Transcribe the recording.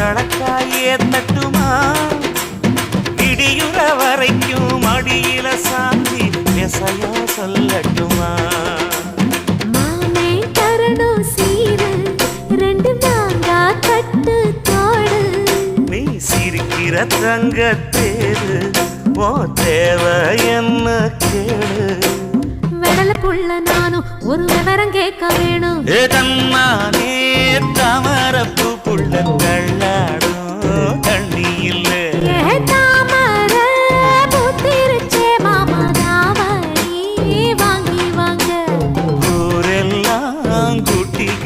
கணக்காயே தட்டுமா இடியுற வரைக்கும் அடியில சாந்தி எசையா சொல்லட்டுமா மாமே தரணும் சீரு ரெண்டு மாங்கா கட்டு தோடு நீ சிரிக்கிற தங்க தேரு ஓ தேவை என்ன கேளு வெடல புள்ள நானும் ஒரு விவரம் கேட்க வேணும் ஏ தன்னா